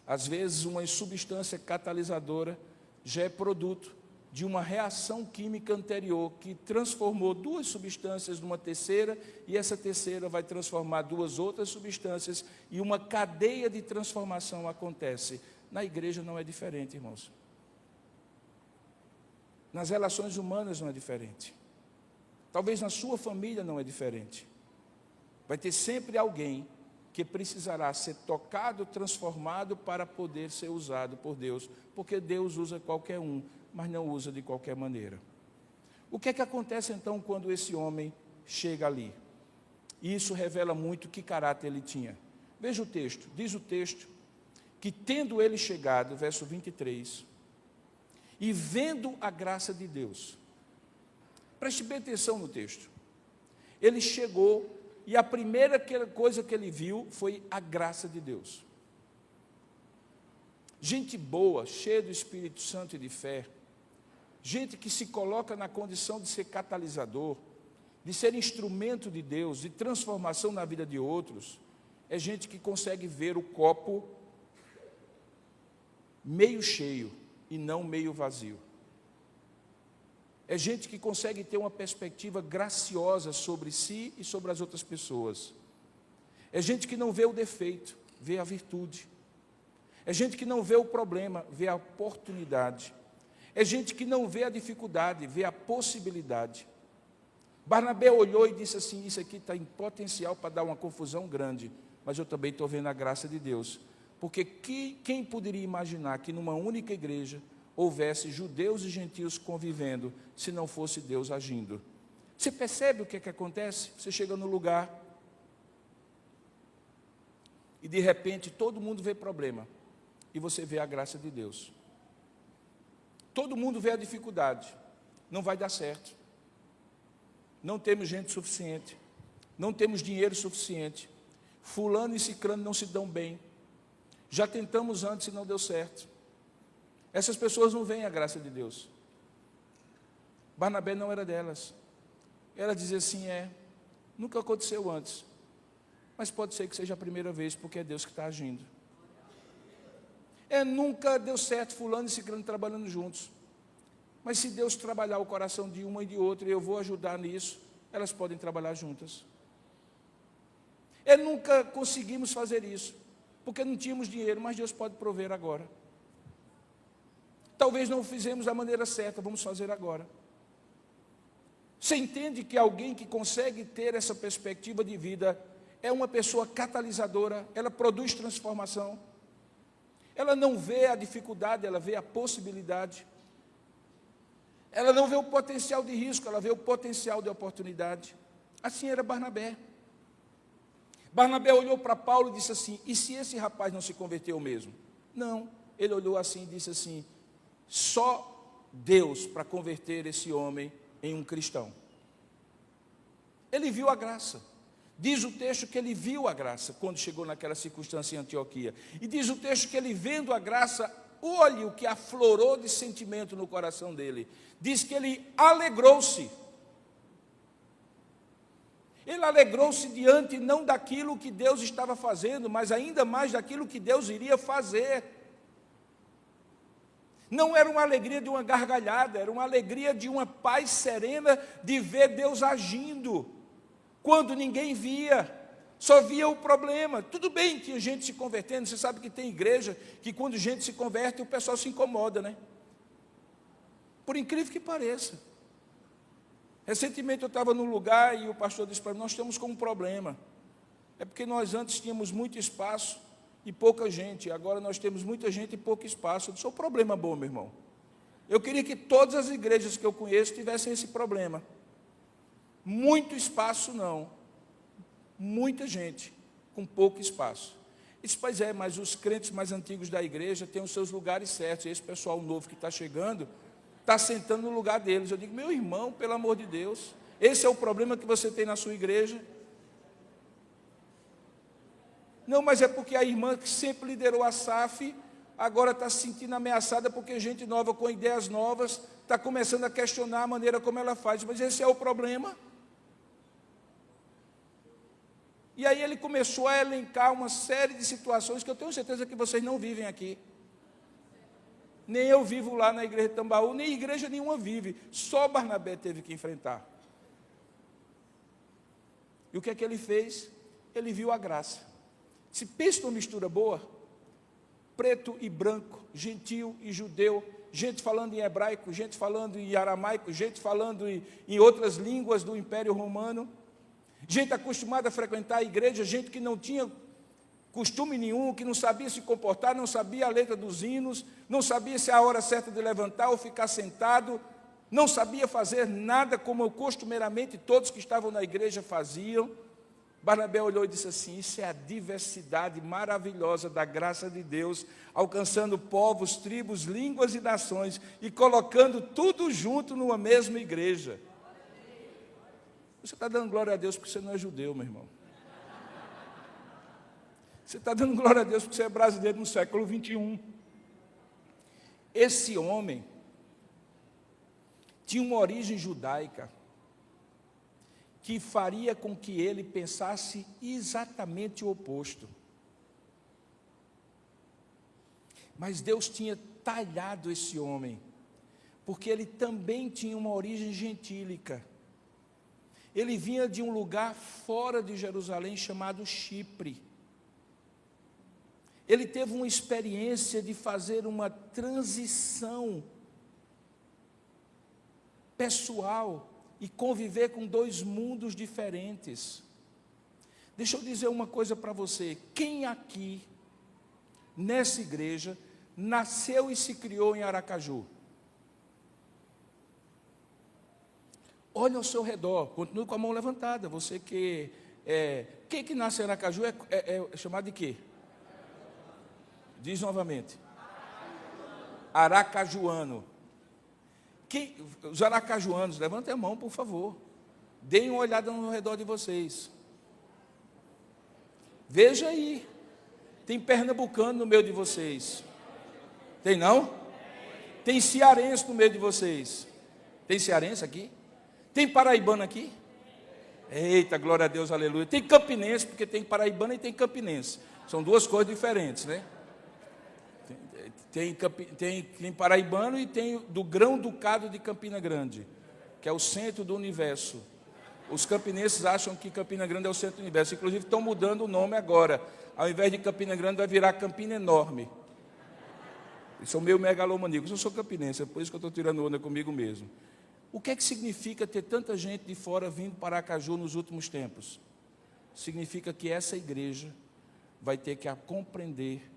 Às vezes, uma substância catalisadora já é produto de uma reação química anterior que transformou duas substâncias numa terceira, e essa terceira vai transformar duas outras substâncias, e uma cadeia de transformação acontece. Na igreja não é diferente, irmãos. Nas relações humanas não é diferente. Talvez na sua família não é diferente. Vai ter sempre alguém que precisará ser tocado, transformado para poder ser usado por Deus, porque Deus usa qualquer um, mas não usa de qualquer maneira. O que é que acontece então quando esse homem chega ali? E isso revela muito que caráter ele tinha. Veja o texto, diz o texto, que tendo ele chegado, verso 23, e vendo a graça de Deus, preste bem atenção no texto, ele chegou e a primeira coisa que ele viu foi a graça de Deus. Gente boa, cheia do Espírito Santo e de fé, gente que se coloca na condição de ser catalisador, de ser instrumento de Deus, de transformação na vida de outros, é gente que consegue ver o copo meio cheio e não meio vazio. É gente que consegue ter uma perspectiva graciosa sobre si e sobre as outras pessoas. É gente que não vê o defeito, vê a virtude. É gente que não vê o problema, vê a oportunidade. É gente que não vê a dificuldade, vê a possibilidade. Barnabé olhou e disse assim, isso aqui está em potencial para dar uma confusão grande, mas eu também estou vendo a graça de Deus. Porque quem poderia imaginar que numa única igreja houvesse judeus e gentios convivendo, se não fosse Deus agindo? Você percebe o que é que acontece? Você chega no lugar e de repente todo mundo vê problema e você vê a graça de Deus. Todo mundo vê a dificuldade, não vai dar certo. Não temos gente suficiente, não temos dinheiro suficiente, fulano e cicrano não se dão bem, já tentamos antes e não deu certo. Essas pessoas não veem a graça de Deus. Barnabé não era delas. Ela dizia assim, nunca aconteceu antes, mas pode ser que seja a primeira vez, porque é Deus que está agindo. Nunca deu certo fulano e cicrano trabalhando juntos, mas se Deus trabalhar o coração de uma e de outra, e eu vou ajudar nisso, elas podem trabalhar juntas. Nunca conseguimos fazer isso, porque não tínhamos dinheiro, mas Deus pode prover agora. Talvez não o fizemos da maneira certa, vamos fazer agora. Você entende que alguém que consegue ter essa perspectiva de vida é uma pessoa catalisadora, ela produz transformação. Ela não vê a dificuldade, ela vê a possibilidade. Ela não vê o potencial de risco, ela vê o potencial de oportunidade. Assim era Barnabé. Barnabé olhou para Paulo e disse assim, e se esse rapaz não se converteu mesmo? Não, ele olhou assim e disse assim, só Deus para converter esse homem em um cristão. Ele viu a graça. Diz o texto que ele viu a graça quando chegou naquela circunstância em Antioquia. E diz o texto que ele vendo a graça, olhe o que aflorou de sentimento no coração dele. Diz que ele alegrou-se. Ele alegrou-se diante não daquilo que Deus estava fazendo, mas ainda mais daquilo que Deus iria fazer. Não era uma alegria de uma gargalhada, era uma alegria de uma paz serena de ver Deus agindo, quando ninguém via, só via o problema. Tudo bem, tinha gente se convertendo, você sabe que tem igreja que quando gente se converte, o pessoal se incomoda, né? Por incrível que pareça. Recentemente eu estava num lugar e o pastor disse para mim, nós estamos com um problema. É porque nós antes tínhamos muito espaço e pouca gente, agora nós temos muita gente e pouco espaço. Eu disse, o problema bom, meu irmão. Eu queria que todas as igrejas que eu conheço tivessem esse problema. Muito espaço não, muita gente com pouco espaço. Isso, pois é, mas os crentes mais antigos da igreja têm os seus lugares certos, e esse pessoal novo que está chegando, está sentando no lugar deles. Eu digo, meu irmão, pelo amor de Deus, esse é o problema que você tem na sua igreja? Não, mas é porque a irmã que sempre liderou a SAF, agora está se sentindo ameaçada porque gente nova com ideias novas está começando a questionar a maneira como ela faz. Mas esse é o problema. E aí ele começou a elencar uma série de situações que eu tenho certeza que vocês não vivem aqui. Nem eu vivo lá na igreja de Tambaú, nem igreja nenhuma vive. Só Barnabé teve que enfrentar. E o que é que ele fez? Ele viu a graça. Se pensa numa mistura boa, preto e branco, gentil e judeu, gente falando em hebraico, gente falando em aramaico, gente falando em outras línguas do Império Romano, gente acostumada a frequentar a igreja, gente que não tinha costume nenhum, que não sabia se comportar, não sabia a letra dos hinos, não sabia se é a hora certa de levantar ou ficar sentado, não sabia fazer nada como costumeiramente todos que estavam na igreja faziam. Barnabé olhou e disse assim, isso é a diversidade maravilhosa da graça de Deus, alcançando povos, tribos, línguas e nações, e colocando tudo junto numa mesma igreja. Você está dando glória a Deus porque você não é judeu, meu irmão. Você está dando glória a Deus porque você é brasileiro no século 21. Esse homem tinha uma origem judaica que faria com que ele pensasse exatamente o oposto. Mas Deus tinha talhado esse homem, porque ele também tinha uma origem gentílica. Ele vinha de um lugar fora de Jerusalém chamado Chipre. Ele teve uma experiência de fazer uma transição pessoal e conviver com dois mundos diferentes. Deixa eu dizer uma coisa para você: quem aqui, nessa igreja, nasceu e se criou em Aracaju? Olha ao seu redor, continue com a mão levantada. Você quem que nasce em Aracaju é chamado de quê? Diz novamente. Aracajuano. Os aracajuanos, levantem a mão, por favor. Deem uma olhada no redor de vocês. Veja aí. Tem pernambucano no meio de vocês. Tem não? Tem cearense no meio de vocês. Tem cearense aqui? Tem paraibano aqui? Eita, glória a Deus, aleluia. Tem campinense, porque tem paraibano e tem campinense. São duas coisas diferentes, né? Tem paraibano e tem do Grão-Ducado de Campina Grande, que é o centro do universo. Os campinenses acham que Campina Grande é o centro do universo. Inclusive estão mudando o nome agora. Ao invés de Campina Grande, vai virar Campina Enorme. Eles são meio megalomaníacos. Eu sou campinense, é por isso que eu estou tirando onda comigo mesmo. O que é que significa ter tanta gente de fora vindo para Aracaju nos últimos tempos? Significa que essa igreja vai ter que compreender,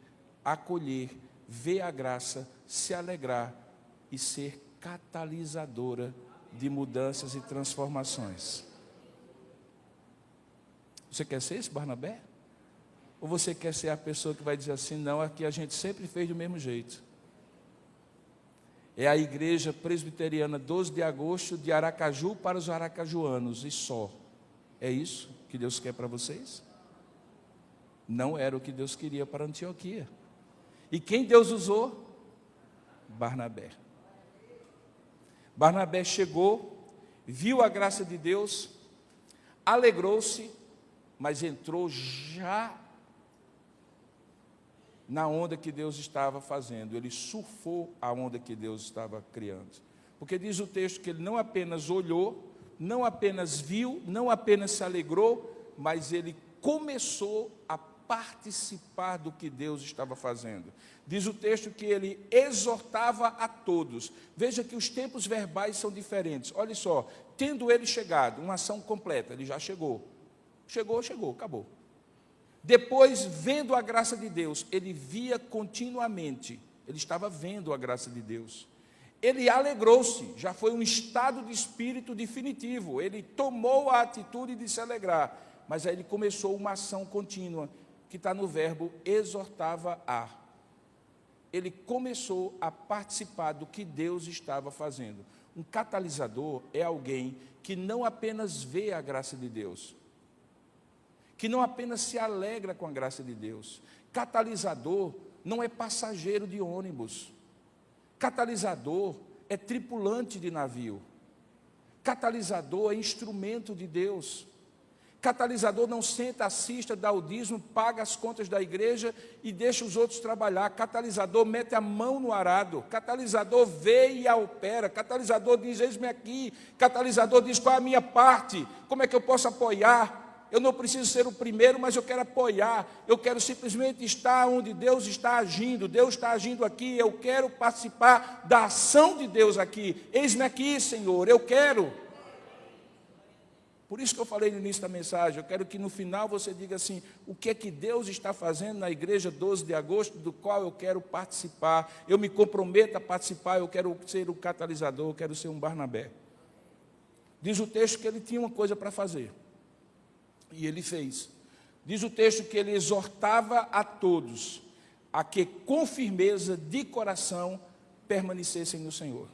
acolher, ver a graça, se alegrar e ser catalisadora de mudanças e transformações. Você quer ser esse Barnabé? Ou você quer ser a pessoa que vai dizer assim, não, aqui a gente sempre fez do mesmo jeito? É a igreja presbiteriana 12 de agosto de Aracaju para os aracajuanos e só. É isso que Deus quer para vocês? Não era o que Deus queria para Antioquia. E quem Deus usou? Barnabé. Barnabé chegou, viu a graça de Deus, alegrou-se, mas entrou já na onda que Deus estava fazendo. Ele surfou a onda que Deus estava criando. Porque diz o texto que ele não apenas olhou, não apenas viu, não apenas se alegrou, mas ele começou a participar do que Deus estava fazendo. Diz o texto que ele exortava a todos. Veja que os tempos verbais são diferentes. Olha só, tendo ele chegado, uma ação completa, ele já chegou. Chegou, acabou. Depois, vendo a graça de Deus, ele via continuamente, ele estava vendo a graça de Deus. Ele alegrou-se, já foi um estado de espírito definitivo, ele tomou a atitude de se alegrar, mas aí ele começou uma ação contínua, que está no verbo exortava a. Ele começou a participar do que Deus estava fazendo. Um catalisador é alguém que não apenas vê a graça de Deus, que não apenas se alegra com a graça de Deus. Catalisador não é passageiro de ônibus. Catalisador é tripulante de navio. Catalisador é instrumento de Deus. Catalisador não senta, assista, dá o dízimo, paga as contas da igreja e deixa os outros trabalhar. Catalisador mete a mão no arado. Catalisador vê e a opera. Catalisador diz, eis-me aqui. Catalisador diz, qual é a minha parte? Como é que eu posso apoiar? Eu não preciso ser o primeiro, mas eu quero apoiar. Eu quero simplesmente estar onde Deus está agindo. Deus está agindo aqui. Eu quero participar da ação de Deus aqui. Eis-me aqui, Senhor. Eu quero. Por isso que eu falei no início da mensagem. Eu quero que no final você diga assim: o que é que Deus está fazendo na igreja 12 de agosto, do qual eu quero participar. Eu me comprometo a participar. Eu quero ser o catalisador. Eu quero ser um Barnabé. Diz o texto que ele tinha uma coisa para fazer. E ele fez. Diz o texto que ele exortava a todos a que com firmeza de coração permanecessem no Senhor.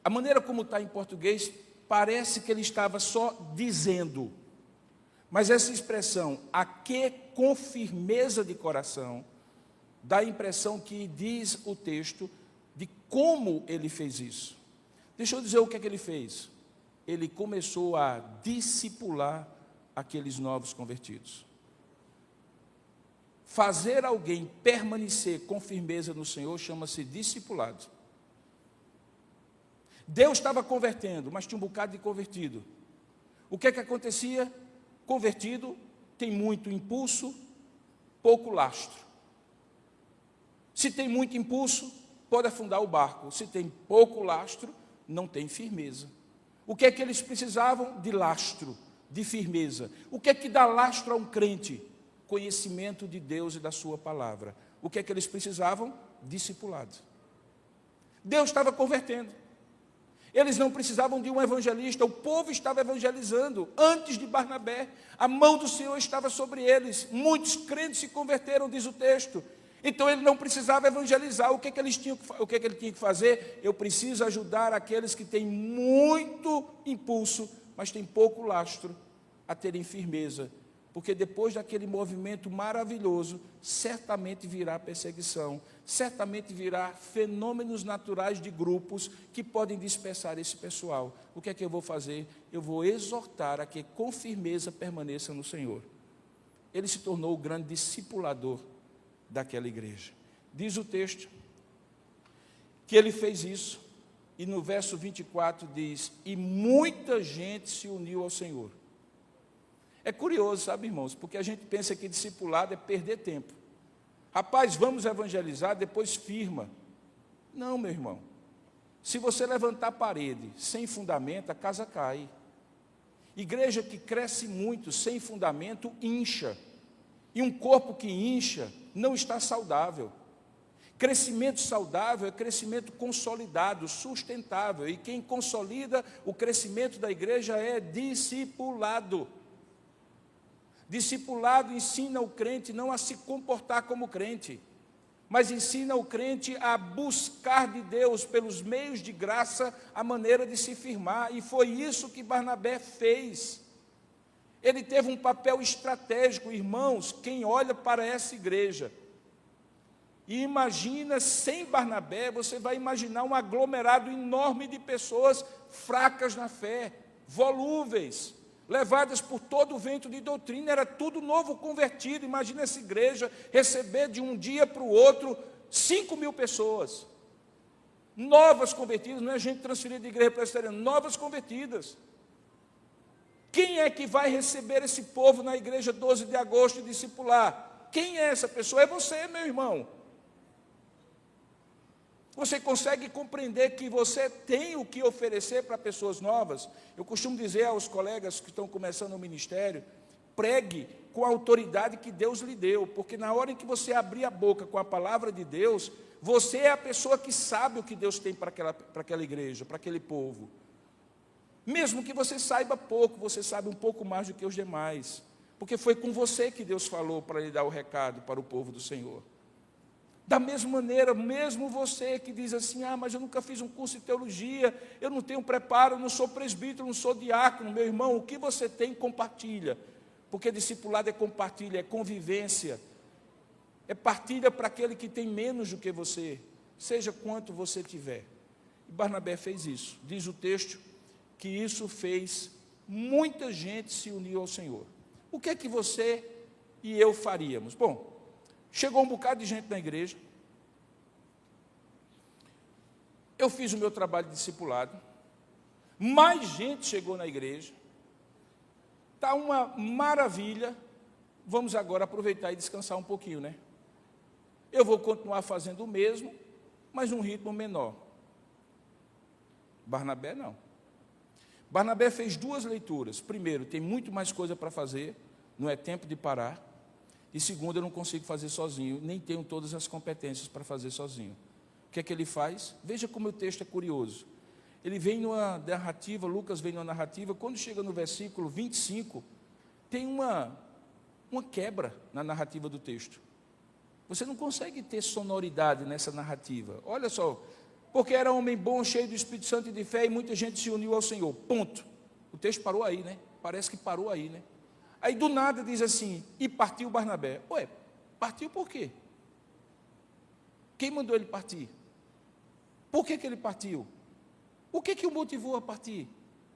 A maneira como está em português, parece que ele estava só dizendo. Mas essa expressão, a que com firmeza de coração, dá a impressão que diz o texto de como ele fez isso. Deixa eu dizer o que é que ele fez. Ele começou a discipular aqueles novos convertidos. Fazer alguém permanecer com firmeza no Senhor chama-se discipulado. Deus estava convertendo, mas tinha um bocado de convertido. O que é que acontecia? Convertido tem muito impulso, pouco lastro. Se tem muito impulso, pode afundar o barco. Se tem pouco lastro, não tem firmeza. O que é que eles precisavam? De lastro, de firmeza. O que é que dá lastro a um crente? Conhecimento de Deus e da sua palavra. O que é que eles precisavam? Discipulado. Deus estava convertendo. Eles não precisavam de um evangelista, o povo estava evangelizando antes de Barnabé. A mão do Senhor estava sobre eles. Muitos crentes se converteram, diz o texto. Então ele não precisava evangelizar. O que é que ele tinha que fazer? Eu preciso ajudar aqueles que têm muito impulso, mas têm pouco lastro, a terem firmeza. Porque depois daquele movimento maravilhoso, certamente virá perseguição, certamente virá fenômenos naturais de grupos que podem dispersar esse pessoal. O que é que eu vou fazer? Eu vou exortar a que com firmeza permaneça no Senhor. Ele se tornou o grande discipulador daquela igreja. Diz o texto que ele fez isso, e no verso 24 diz, e muita gente se uniu ao Senhor. É curioso, sabe, irmãos, porque a gente pensa que discipulado é perder tempo. Rapaz, vamos evangelizar, depois firma. Não, meu irmão. Se você levantar a parede sem fundamento, a casa cai. Igreja que cresce muito sem fundamento, incha. E um corpo que incha não está saudável. Crescimento saudável é crescimento consolidado, sustentável. E quem consolida o crescimento da igreja é discipulado. Discipulado ensina o crente não a se comportar como crente, mas ensina o crente a buscar de Deus, pelos meios de graça, a maneira de se firmar. E foi isso que Barnabé fez. Ele teve um papel estratégico, irmãos. Quem olha para essa igreja e imagina sem Barnabé, você vai imaginar um aglomerado enorme de pessoas fracas na fé, volúveis, levadas por todo o vento de doutrina. Era tudo novo convertido. Imagina essa igreja receber de um dia para o outro 5.000 pessoas, novas convertidas. Não é gente transferida de igreja presbiteriana, novas convertidas. Quem é que vai receber esse povo na igreja 12 de agosto e discipular? Quem é essa pessoa? É você, meu irmão. Você consegue compreender que você tem o que oferecer para pessoas novas? Eu costumo dizer aos colegas que estão começando o ministério, pregue com a autoridade que Deus lhe deu, porque na hora em que você abrir a boca com a palavra de Deus, você é a pessoa que sabe o que Deus tem para aquela igreja, para aquele povo. Mesmo que você saiba pouco, você sabe um pouco mais do que os demais, porque foi com você que Deus falou para lhe dar o recado para o povo do Senhor. Da mesma maneira, mesmo você que diz assim, mas eu nunca fiz um curso de teologia, eu não tenho preparo, eu não sou presbítero, não sou diácono, meu irmão, o que você tem, compartilha, porque discipulado é compartilha, é convivência, é partilha para aquele que tem menos do que você, seja quanto você tiver. E Barnabé fez isso. Diz o texto que isso fez muita gente se unir ao Senhor. O que é que você e eu faríamos? Bom, chegou um bocado de gente na igreja, eu fiz o meu trabalho de discipulado, mais gente chegou na igreja, está uma maravilha, vamos agora aproveitar e descansar um pouquinho, né? Eu vou continuar fazendo o mesmo, mas num ritmo menor. Barnabé não. Barnabé fez 2 leituras. Primeiro, tem muito mais coisa para fazer, não é tempo de parar. E segundo, eu não consigo fazer sozinho, nem tenho todas as competências para fazer sozinho. O que é que ele faz? Veja como o texto é curioso. Ele vem numa narrativa, Lucas vem numa narrativa, quando chega no versículo 25, tem uma quebra na narrativa do texto. Você não consegue ter sonoridade nessa narrativa. Olha só, porque era homem bom, cheio do Espírito Santo e de fé, e muita gente se uniu ao Senhor. Ponto. O texto parou aí, né? Parece que parou aí, né? Aí do nada diz assim, e partiu Barnabé. Ué, partiu por quê? Quem mandou ele partir? Por que ele partiu? O que o motivou a partir?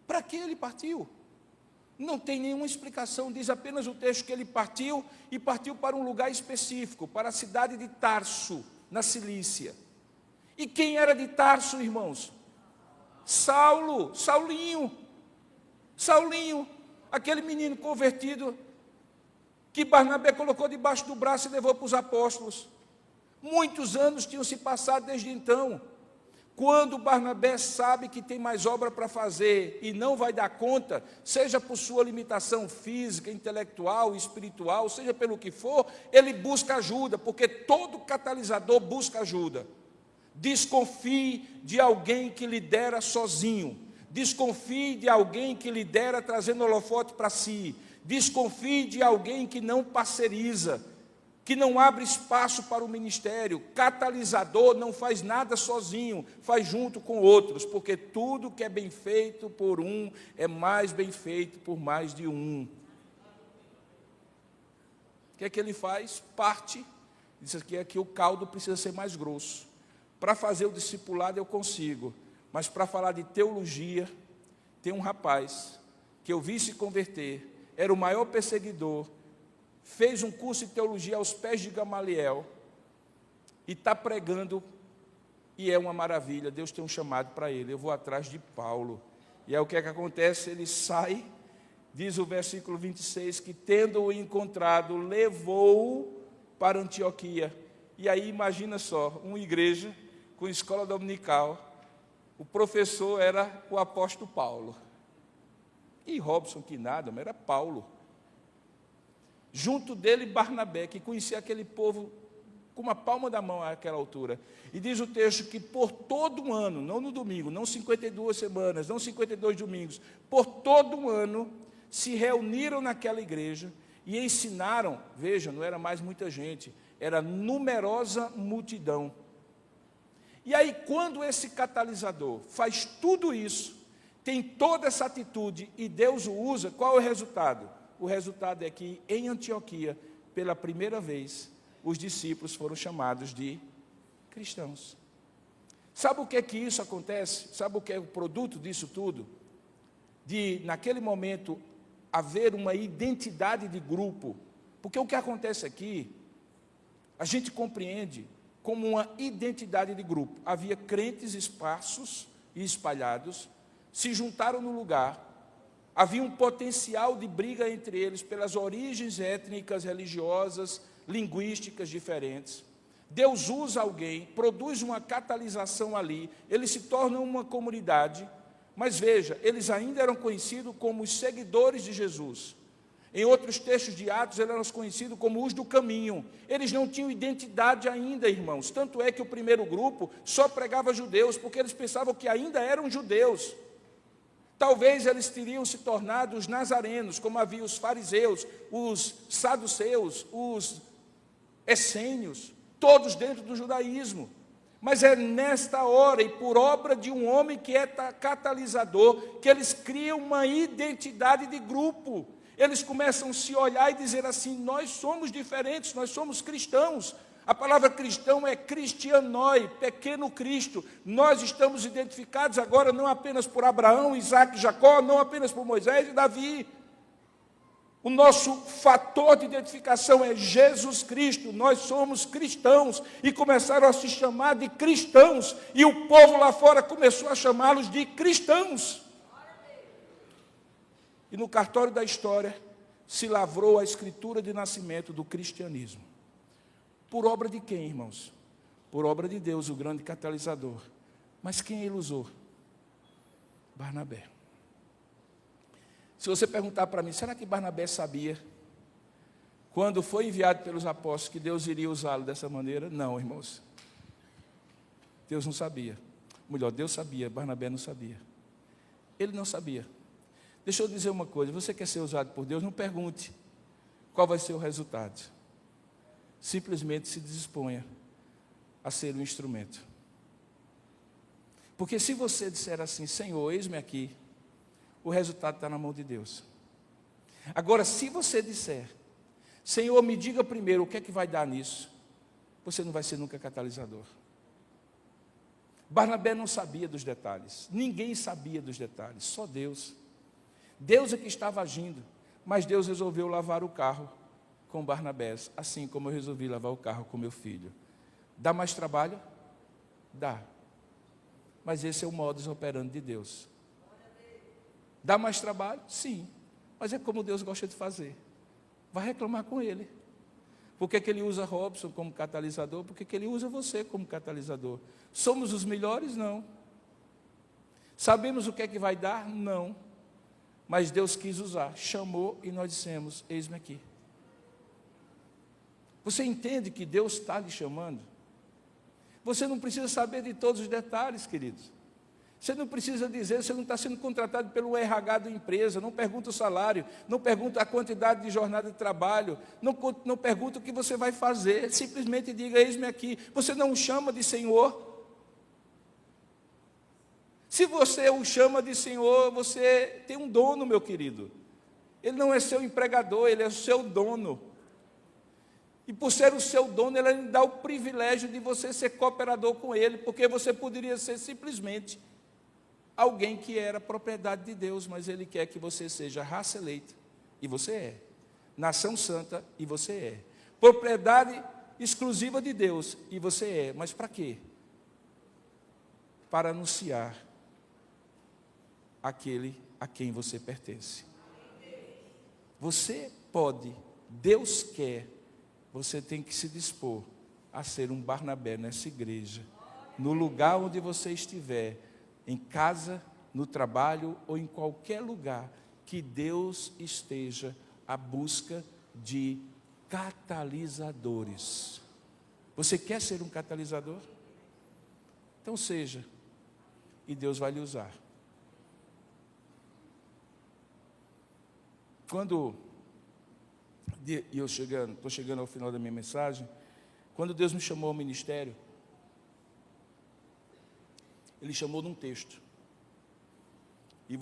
Para que ele partiu? Não tem nenhuma explicação, diz apenas o texto que ele partiu e partiu para um lugar específico, para a cidade de Tarso, na Cilícia. E quem era de Tarso, irmãos? Saulinho, aquele menino convertido que Barnabé colocou debaixo do braço e levou para os apóstolos. Muitos anos tinham se passado desde então. Quando Barnabé sabe que tem mais obra para fazer e não vai dar conta, seja por sua limitação física, intelectual, espiritual, seja pelo que for, ele busca ajuda, porque todo catalisador busca ajuda. Desconfie de alguém que lidera sozinho. Desconfie de alguém que lidera trazendo holofote para si. Desconfie de alguém que não parceriza, que não abre espaço para o ministério. Catalisador não faz nada sozinho, faz junto com outros, porque tudo que é bem feito por um é mais bem feito por mais de um. O que é que ele faz? Parte, diz aqui o caldo precisa ser mais grosso. Para fazer o discipulado eu consigo, mas para falar de teologia, tem um rapaz que eu vi se converter, era o maior perseguidor, fez um curso de teologia aos pés de Gamaliel e está pregando, e é uma maravilha. Deus tem um chamado para ele. Eu vou atrás de Paulo. E aí o que é que acontece? Ele sai, diz o versículo 26, que tendo-o encontrado, levou-o para Antioquia. E aí imagina só, uma igreja com escola dominical, o professor era o apóstolo Paulo. E Robson que nada, mas era Paulo. Junto dele Barnabé, que conhecia aquele povo com uma palma da mão àquela altura. E diz o texto que por todo um ano, não no domingo, não 52 semanas, não 52 domingos, por todo um ano, se reuniram naquela igreja e ensinaram, veja, não era mais muita gente, era numerosa multidão. E aí, quando esse catalisador faz tudo isso, tem toda essa atitude e Deus o usa, qual é o resultado? O resultado é que em Antioquia, pela primeira vez, os discípulos foram chamados de cristãos. Sabe o que é que isso acontece? Sabe o que é o produto disso tudo? De, naquele momento, haver uma identidade de grupo. Porque o que acontece aqui, a gente compreende como uma identidade de grupo. Havia crentes esparsos e espalhados, se juntaram no lugar. Havia um potencial de briga entre eles pelas origens étnicas, religiosas, linguísticas diferentes. Deus usa alguém, produz uma catalisação ali, eles se tornam uma comunidade, mas veja, eles ainda eram conhecidos como os seguidores de Jesus. Em outros textos de Atos, eles eram conhecidos como os do caminho. Eles não tinham identidade ainda, irmãos. Tanto é que o primeiro grupo só pregava judeus, porque eles pensavam que ainda eram judeus. Talvez eles teriam se tornado os nazarenos, como havia os fariseus, os saduceus, os essênios, todos dentro do judaísmo. Mas é nesta hora, e por obra de um homem que é catalisador, que eles criam uma identidade de grupo. Eles começam a se olhar e dizer assim: nós somos diferentes, nós somos cristãos. A palavra cristão é cristianoi, pequeno Cristo. Nós estamos identificados agora não apenas por Abraão, Isaac e Jacó, não apenas por Moisés e Davi. O nosso fator de identificação é Jesus Cristo. Nós somos cristãos e começaram a se chamar de cristãos. E o povo lá fora começou a chamá-los de cristãos. E no cartório da história se lavrou a escritura de nascimento do cristianismo. Por obra de quem, irmãos? Por obra de Deus, o grande catalisador. Mas quem ele usou? Barnabé. Se você perguntar para mim, será que Barnabé sabia, quando foi enviado pelos apóstolos, que Deus iria usá-lo dessa maneira? Não, irmãos. Deus não sabia. Melhor, Deus sabia, Barnabé não sabia. Ele não sabia. Deixa eu dizer uma coisa, você quer ser usado por Deus, não pergunte qual vai ser o resultado. Simplesmente se disponha a ser um instrumento. Porque se você disser assim: Senhor, eis-me aqui, o resultado está na mão de Deus. Agora, se você disser: Senhor, me diga primeiro o que é que vai dar nisso, você não vai ser nunca catalisador. Barnabé não sabia dos detalhes, ninguém sabia dos detalhes, só Deus. Deus é que estava agindo, mas Deus resolveu lavar o carro com Barnabé, assim como eu resolvi lavar o carro com meu filho. Dá mais trabalho? Dá. Mas esse é o modus operandi de Deus. Dá mais trabalho? Sim. Mas é como Deus gosta de fazer. Vai reclamar com Ele. Por que Ele usa Robson como catalisador? Por que Ele usa você como catalisador? Somos os melhores? Não. Sabemos o que é que vai dar? Não. Mas Deus quis usar, chamou e nós dissemos, eis-me aqui. Você entende que Deus está lhe chamando? Você não precisa saber de todos os detalhes, queridos. Você não precisa dizer, você não está sendo contratado pelo RH da empresa, não pergunta o salário, não pergunta a quantidade de jornada de trabalho, não pergunta o que você vai fazer, simplesmente diga, eis-me aqui. Você não o chama de Senhor. Se você o chama de Senhor, você tem um dono, meu querido. Ele não é seu empregador, ele é o seu dono. E por ser o seu dono, ele lhe dá o privilégio de você ser cooperador com ele, porque você poderia ser simplesmente alguém que era propriedade de Deus, mas Ele quer que você seja raça eleita, e você é. Nação santa, e você é. Propriedade exclusiva de Deus, e você é. Mas para quê? Para anunciar aquele a quem você pertence. Você pode, Deus quer, você tem que se dispor a ser um Barnabé nessa igreja, no lugar onde você estiver, em casa, no trabalho ou em qualquer lugar que Deus esteja à busca de catalisadores. Você quer ser um catalisador? Então seja, e Deus vai lhe usar. Quando eu estou chegando ao final da minha mensagem, quando Deus me chamou ao ministério, Ele chamou num texto. E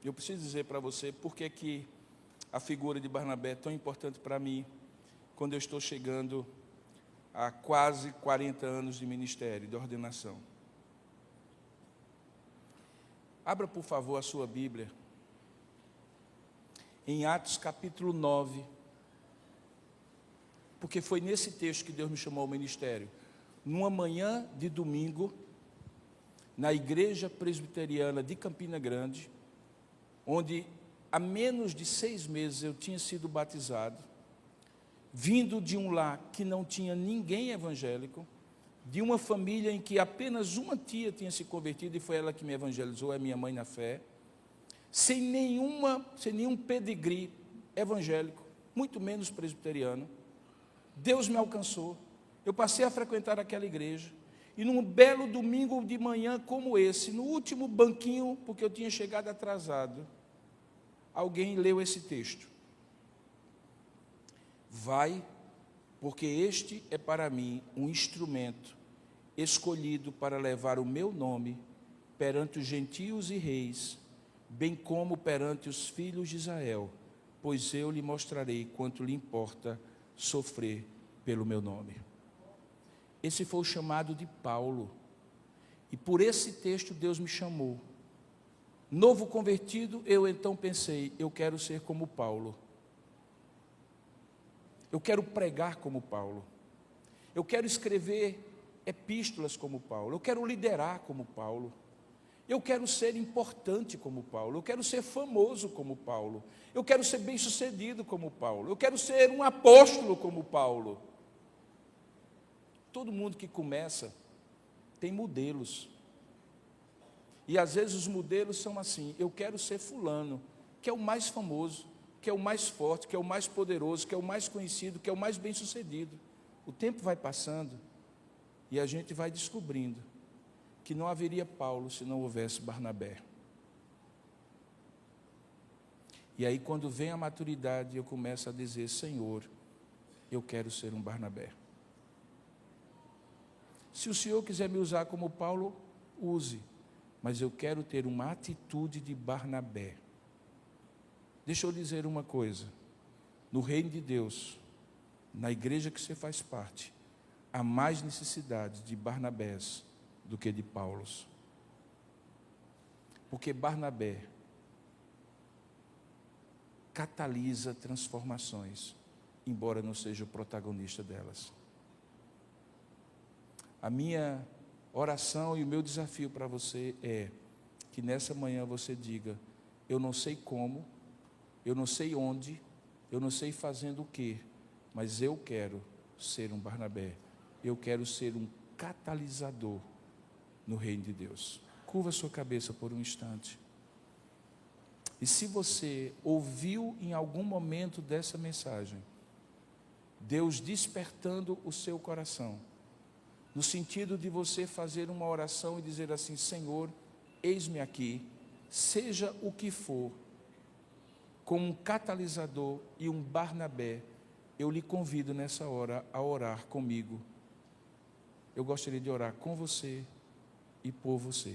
eu preciso dizer para você por que a figura de Barnabé é tão importante para mim, quando eu estou chegando a quase 40 anos de ministério, de ordenação. Abra, por favor, a sua Bíblia, em Atos capítulo 9, porque foi nesse texto que Deus me chamou ao ministério. Numa manhã de domingo, na igreja presbiteriana de Campina Grande, onde há menos de 6 meses eu tinha sido batizado, vindo de um lar que não tinha ninguém evangélico, de uma família em que apenas uma tia tinha se convertido, e foi ela que me evangelizou, é minha mãe na fé, sem nenhum pedigree evangélico, muito menos presbiteriano. Deus me alcançou, eu passei a frequentar aquela igreja, e num belo domingo de manhã como esse, no último banquinho, porque eu tinha chegado atrasado, alguém leu esse texto. Vai, porque este é para mim um instrumento escolhido para levar o meu nome perante os gentios e reis, bem como perante os filhos de Israel, pois eu lhe mostrarei quanto lhe importa sofrer pelo meu nome. Esse foi o chamado de Paulo, e por esse texto Deus me chamou. Novo convertido, eu então pensei, eu quero ser como Paulo. Eu quero pregar como Paulo. Eu quero escrever epístolas como Paulo. Eu quero liderar como Paulo. Eu quero ser importante como Paulo. Eu quero ser famoso como Paulo. Eu quero ser bem-sucedido como Paulo. Eu quero ser um apóstolo como Paulo. Todo mundo que começa tem modelos. E às vezes os modelos são assim, eu quero ser fulano, que é o mais famoso, que é o mais forte, que é o mais poderoso, que é o mais conhecido, que é o mais bem-sucedido. O tempo vai passando e a gente vai descobrindo que não haveria Paulo se não houvesse Barnabé. E aí quando vem a maturidade, eu começo a dizer, Senhor, eu quero ser um Barnabé. Se o Senhor quiser me usar como Paulo, use. Mas eu quero ter uma atitude de Barnabé. Deixa eu dizer uma coisa. No reino de Deus, na igreja que você faz parte, há mais necessidade de Barnabés do que de Paulos. Porque Barnabé catalisa transformações, embora não seja o protagonista delas. A minha oração e o meu desafio para você é que nessa manhã você diga: eu não sei como, eu não sei onde, eu não sei fazendo o quê, mas eu quero ser um Barnabé, eu quero ser um catalisador no reino de Deus. Curva sua cabeça por um instante. E se você ouviu em algum momento dessa mensagem, Deus despertando o seu coração, no sentido de você fazer uma oração e dizer assim: Senhor, eis-me aqui, seja o que for, como um catalisador e um Barnabé, eu lhe convido nessa hora a orar comigo. Eu gostaria de orar com você e por você.